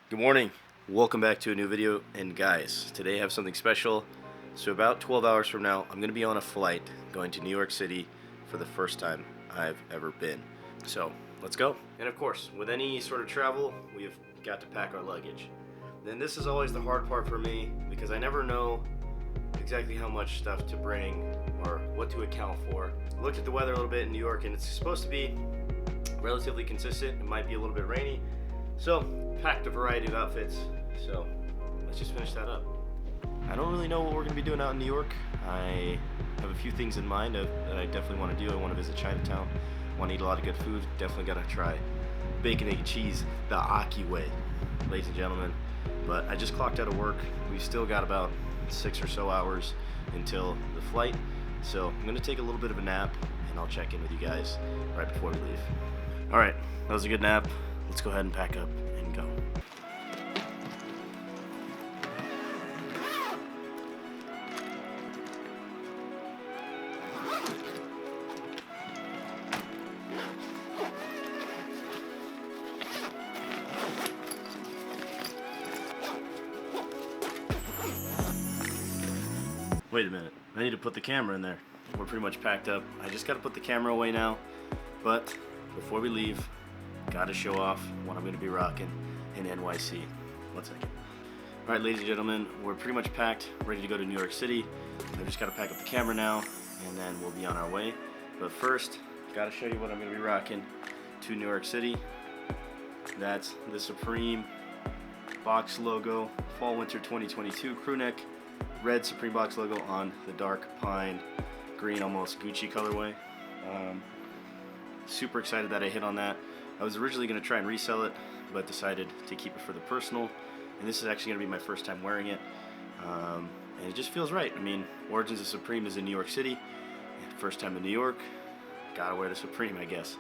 Good morning, welcome back to a new video. And guys, today I have something special. So about 12 hours from now I'm gonna be on a flight going to New York City for the first time I've ever been. So let's go. And of course, with any sort of travel, we've got to pack our luggage. Then this is always the hard part for me because I never know exactly how much stuff to bring or what to account for. I looked at the weather a little bit in New York and it's supposed to be relatively consistent. It might be a little bit rainy, so packed a variety of outfits. So let's just finish that up. I don't really know what we're going to be doing out in New York. I have a few things in mind that I definitely want to do. I want to visit Chinatown, want to eat a lot of good food. Definitely got to try bacon, egg, and cheese the Aki way, ladies and gentlemen. But I just clocked out of work. We've still got about 6 or so hours until the flight, so I'm going to take a little bit of a nap and I'll check in with you guys right before we leave. Alright, that was a good nap. Let's go ahead and pack up and go. Wait a minute, I need to put the camera in there. We're pretty much packed up. I just gotta put the camera away now, but before we leave, gotta show off what I'm gonna be rocking in NYC. 1 second. Alright, ladies and gentlemen, we're pretty much packed, ready to go to New York City. I just gotta pack up the camera now, and then we'll be on our way. But first, gotta show you what I'm gonna be rocking to New York City. That's the Supreme box logo, Fall Winter 2022 crew neck. Red Supreme box logo on the dark pine green, almost Gucci colorway. Super excited that I hit on that. I was originally going to try and resell it, but decided to keep it for the personal. And this is actually going to be my first time wearing it. And it just feels right. I mean, Origins of Supreme is in New York City. First time in New York, gotta wear the Supreme, I guess.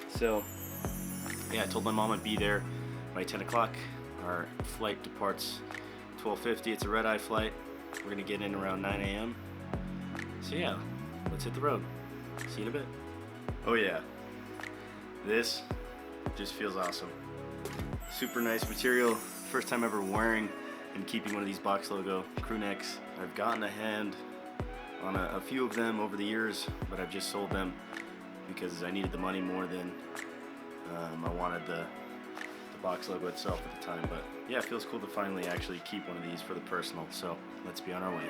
So, yeah, I told my mom I'd be there by 10 o'clock. Our flight departs 12:50. It's a red-eye flight. We're gonna get in around 9 a.m. So yeah, let's hit the road. See you in a bit. Oh yeah, this just feels awesome. Super nice material. First time ever wearing and keeping one of these box logo crew necks. I've gotten a hand on a few of them over the years, but I've just sold them because I needed the money more than I wanted the box logo itself at the time. But yeah, it feels cool to finally actually keep one of these for the personal. So let's be on our way.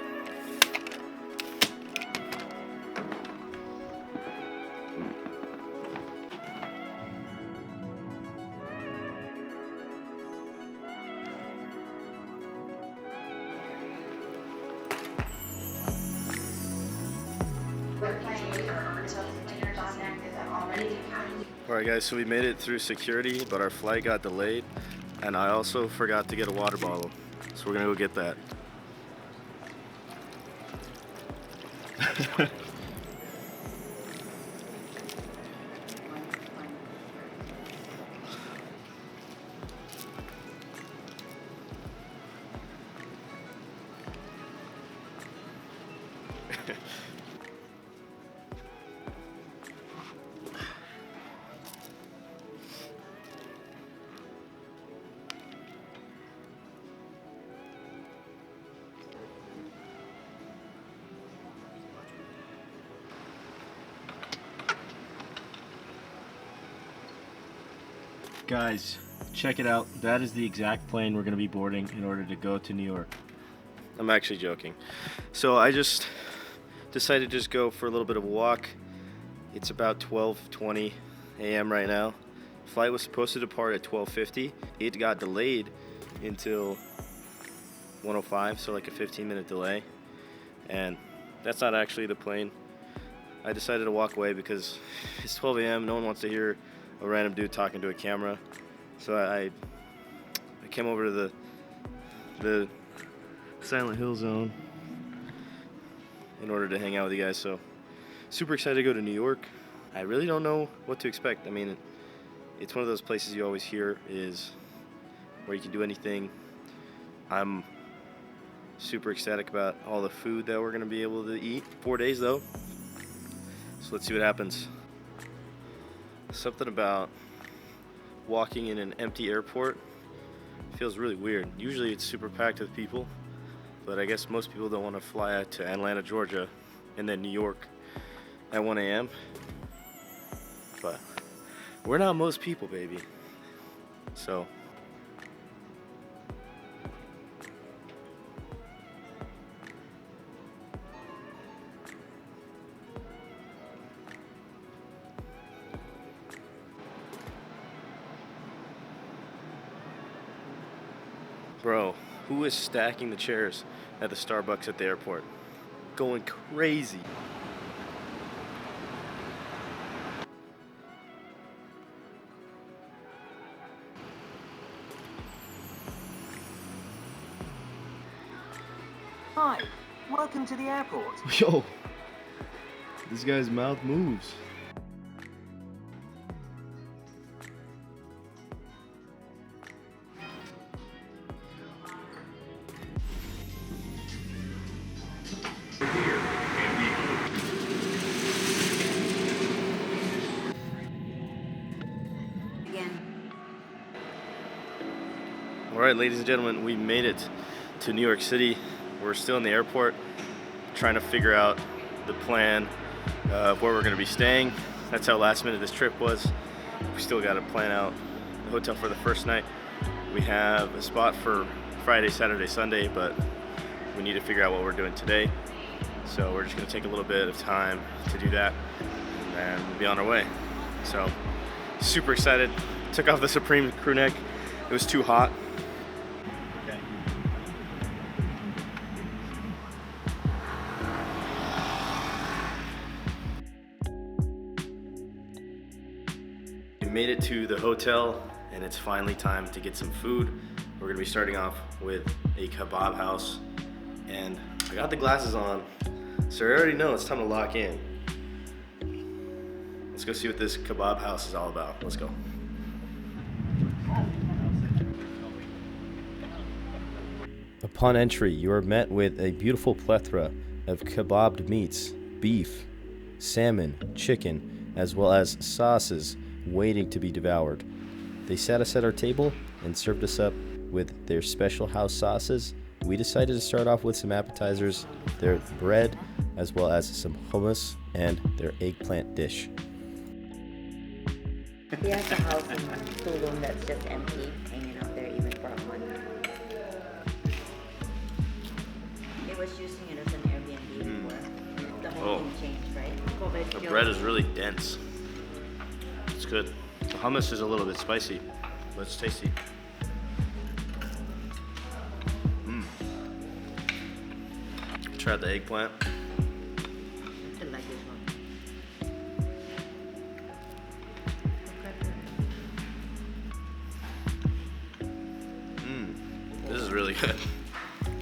Alright guys, so we made it through security, but our flight got delayed, and I also forgot to get a water bottle, so we're gonna go get that. Guys, check it out. That is the exact plane we're going to be boarding in order to go to New York. I'm actually joking. So I just decided to just go for a little bit of a walk. It's about 12:20 a.m. right now. Flight was supposed to depart at 12:50. It got delayed until 1:05, so like a 15-minute delay. And that's not actually the plane. I decided to walk away because it's 12 a.m. No one wants to hear a random dude talking to a camera. So I came over to the Silent Hill Zone in order to hang out with you guys. So super excited to go to New York. I really don't know what to expect. I mean, it's one of those places you always hear is where you can do anything. I'm super ecstatic about all the food that we're going to be able to eat. 4 days though, so let's see what happens. Something about walking in an empty airport Feels really weird. Usually it's super packed with people, but I guess most people don't want to fly out to Atlanta, Georgia, and then New York at 1 a.m. But we're not most people, baby. So bro, who is stacking the chairs at the Starbucks at the airport? Going crazy. Hi, welcome to the airport. Yo, this guy's mouth moves. All right, ladies and gentlemen, we made it to New York City. We're still in the airport trying to figure out the plan of where we're going to be staying. That's how last minute this trip was. We still got to plan out the hotel for the first night. We have a spot for Friday, Saturday, Sunday, but we need to figure out what we're doing today. So we're just going to take a little bit of time to do that, and we'll be on our way. So super excited. Took off the Supreme crew neck. It was too hot. We made it to the hotel, and it's finally time to get some food. We're gonna be starting off with a Kebab House, and I got the glasses on, so I already know it's time to lock in. Let's go see what this Kebab House is all about. Let's go. Upon entry, you are met with a beautiful plethora of kebabbed meats, beef, salmon, chicken, as well as sauces waiting to be devoured. They sat us at our table and served us up with their special house sauces. We decided to start off with some appetizers, their bread, as well as some hummus and their eggplant dish. He has a house in Tulum that's just empty, hanging out there even for a month. He was using it as an Airbnb before. The whole thing changed, right? COVID. The bread is really dense. It's good. The hummus is a little bit spicy, but it's tasty. Try the eggplant. I like this one. This is really good.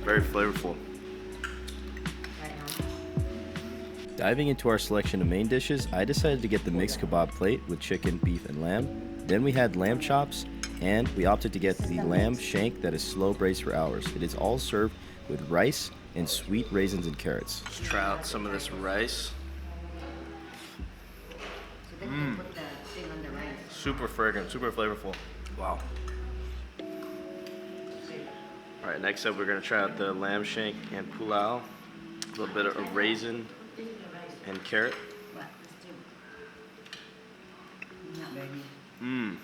Very flavorful. Right now. Diving into our selection of main dishes, I decided to get the mixed kebab plate with chicken, beef, and lamb. Then we had lamb chops, and we opted to get the lamb shank that is slow braised for hours. It is all served with rice and sweet raisins and carrots. Let's try out some of this rice. So then you put the thing on the rice. Super fragrant, super flavorful. Wow. All right, next up we're gonna try out the lamb shank and pulau. A little bit of raisin and carrot. What? Not very.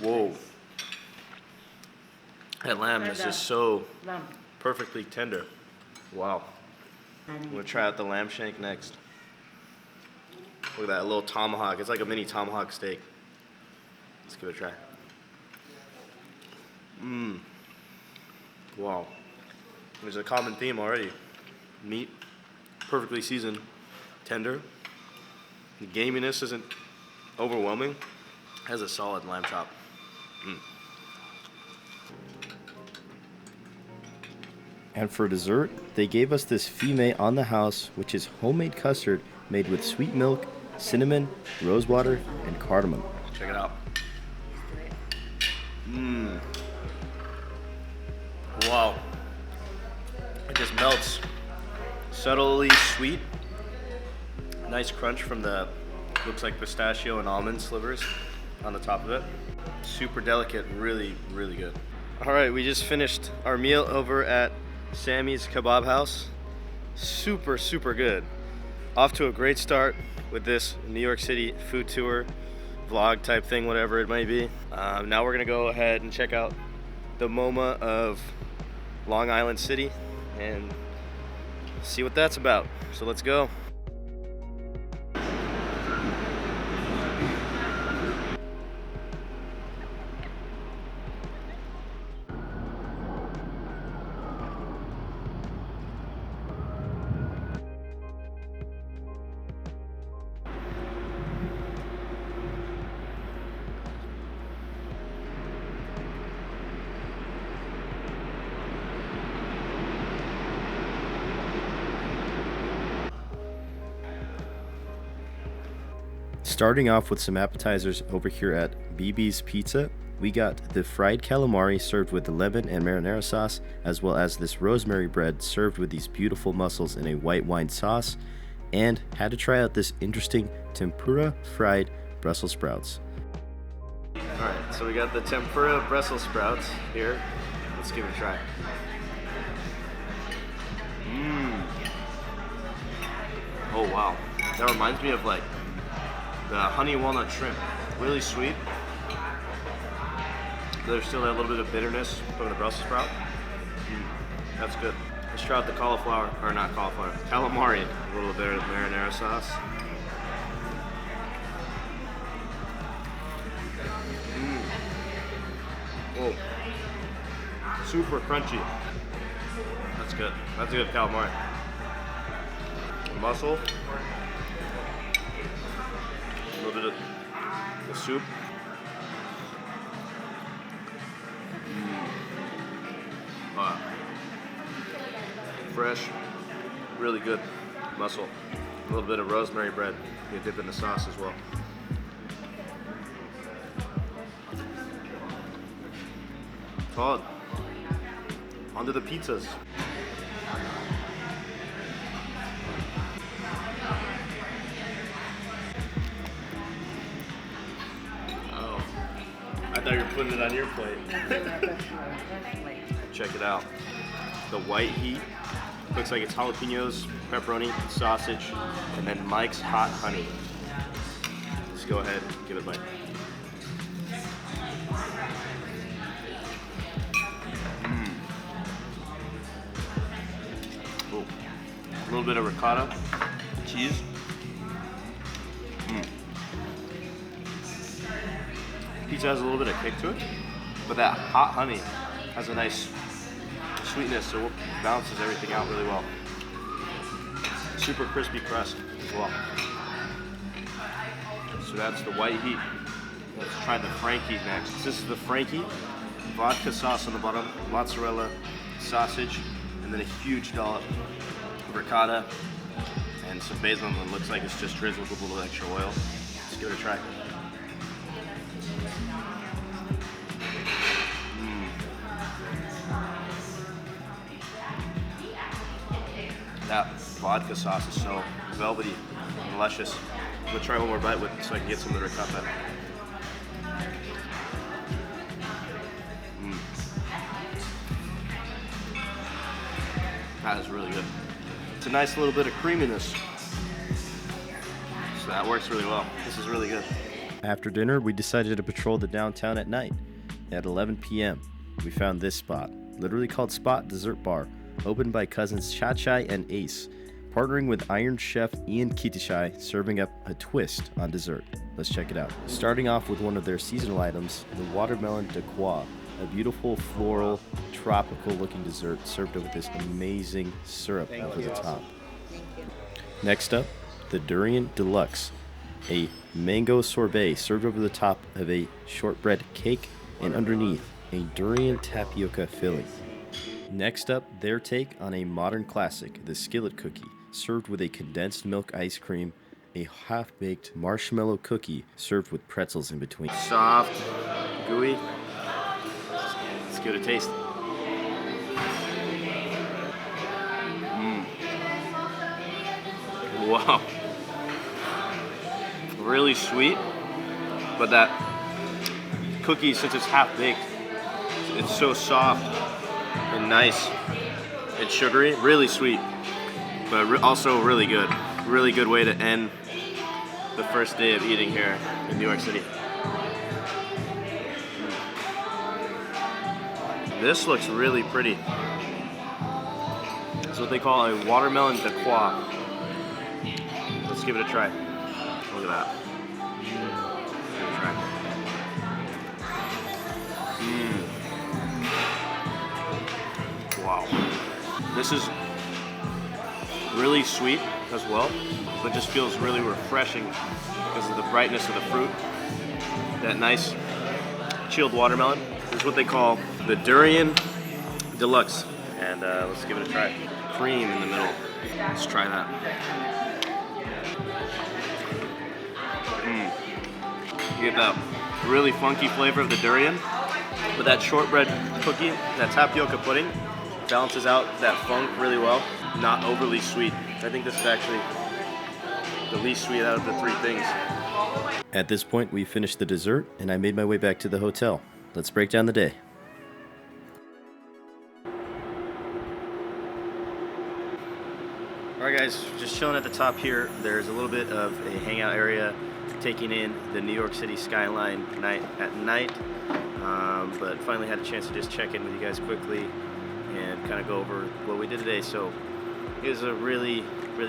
Whoa. That lamb is just so Lamb. perfectly tender. Wow. I'm gonna try out the lamb shank next. Look at that little tomahawk. It's like a mini tomahawk steak. Let's give it a try. Wow. There's a common theme already. Meat, perfectly seasoned, tender. The gaminess isn't overwhelming. Has a solid lamb chop. And for dessert, they gave us this fime on the house, which is homemade custard made with sweet milk, cinnamon, rose water, and cardamom. Check it out. Wow. It just melts. Subtly sweet. Nice crunch from the, looks like pistachio and almond slivers on the top of it. Super delicate, really, really good. All right, we just finished our meal over at Sammy's Kebab House. Super, super good. Off to a great start with this New York City food tour, vlog type thing, whatever it might be. Now we're gonna go ahead and check out the MoMA of Long Island City and see what that's about. So let's go. Starting off with some appetizers over here at BB's Pizza, we got the fried calamari served with the lemon and marinara sauce, as well as this rosemary bread served with these beautiful mussels in a white wine sauce, and had to try out this interesting tempura fried Brussels sprouts. Alright, so we got the tempura Brussels sprouts here. Let's give it a try. Oh wow, that reminds me of like the honey walnut shrimp. Really sweet. There's still that little bit of bitterness from the Brussels sprout. That's good. Let's try out the cauliflower, or not cauliflower, calamari. A little bit of marinara sauce. Oh, super crunchy. That's good. That's a good calamari. Mussel. A little bit of the soup. Wow. Fresh, really good mussel. A little bit of rosemary bread. You dip in the sauce as well. Todd, onto the pizzas. I thought you were putting it on your plate. Check it out. The white heat. Looks like it's jalapenos, pepperoni, sausage, and then Mike's hot honey. Let's go ahead and give it a bite. Ooh. A little bit of ricotta, cheese. Pizza has a little bit of kick to it, but that hot honey has a nice sweetness, so it balances everything out really well. Super crispy crust as well. So that's the white heat. Let's try the Frankie next. This is the Frankie, vodka sauce on the bottom, mozzarella, sausage, and then a huge dollop of ricotta and some basil, and it looks like it's just drizzled with a little extra oil. Let's give it a try. That vodka sauce is so velvety and luscious. I'm gonna try one more bite with it so I can get some of the ricotta. That is really good. It's a nice little bit of creaminess. So that works really well. This is really good. After dinner, we decided to patrol the downtown at night. At 11 p.m., we found this spot, literally called Spot Dessert Bar, opened by cousins Chachai and Ace, partnering with Iron Chef Ian Kitishai, serving up a twist on dessert. Let's check it out. Starting off with one of their seasonal items, the watermelon de croix, a beautiful floral, tropical looking dessert served up with this amazing syrup over the top. Next up, the durian deluxe, a mango sorbet served over the top of a shortbread cake and underneath a durian tapioca filling. Next up, their take on a modern classic, the skillet cookie, served with a condensed milk ice cream, a half-baked marshmallow cookie served with pretzels in between. Soft, gooey. Let's give it a taste. Wow. Really sweet, but that cookie, since it's half baked, it's so soft and nice and sugary, really sweet, but also really good. Really good way to end the first day of eating here in New York City. This looks really pretty. It's what they call a watermelon de croix. Let's give it a try. Look at that. Give it a try. Wow. This is really sweet as well, but just feels really refreshing because of the brightness of the fruit. That nice chilled watermelon. This is what they call the Durian Deluxe. And let's give it a try. Cream in the middle. Let's try that. You get that really funky flavor of the durian, but that shortbread cookie, that tapioca pudding, balances out that funk really well. Not overly sweet. I think this is actually the least sweet out of the three things. At this point, we finished the dessert, and I made my way back to the hotel. Let's break down the day. Alright guys, just chilling at the top here. There's a little bit of a hangout area, taking in the New York City skyline at night. But finally had a chance to just check in with you guys quickly and kind of go over what we did today. So it was a really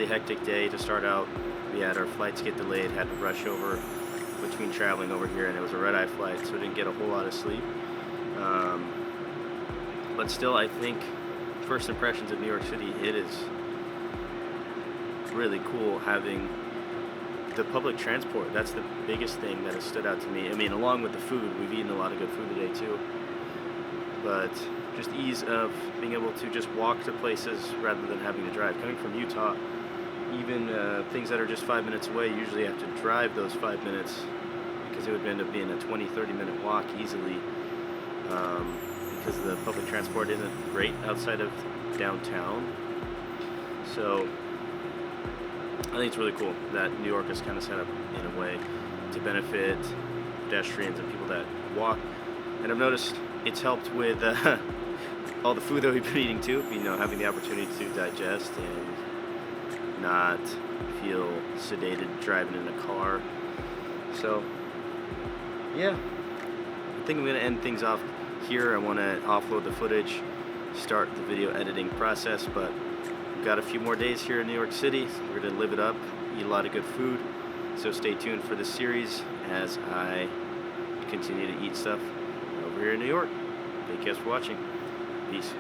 hectic day to start out. We had our flights get delayed, had to rush over between traveling over here, and it was a red-eye flight, so we didn't get a whole lot of sleep. But still, I think first impressions of New York City, it is really cool having the public transport. That's the biggest thing that has stood out to me. I mean, along with the food, we've eaten a lot of good food today too, but just ease of being able to just walk to places rather than having to drive. Coming from Utah, even things that are just 5 minutes away, you usually have to drive those 5 minutes because it would end up being a 20-30 minute walk easily, because the public transport isn't great outside of downtown. So I think it's really cool that New York is kind of set up in a way to benefit pedestrians and people that walk. And I've noticed it's helped with all the food that we've been eating too, you know, having the opportunity to digest and not feel sedated driving in a car. So yeah, I think I'm going to end things off here. I want to offload the footage, start the video editing process, but we've got a few more days here in New York City. We're going to live it up, eat a lot of good food. So stay tuned for this series as I continue to eat stuff over here in New York. Thank you guys for watching. Peace.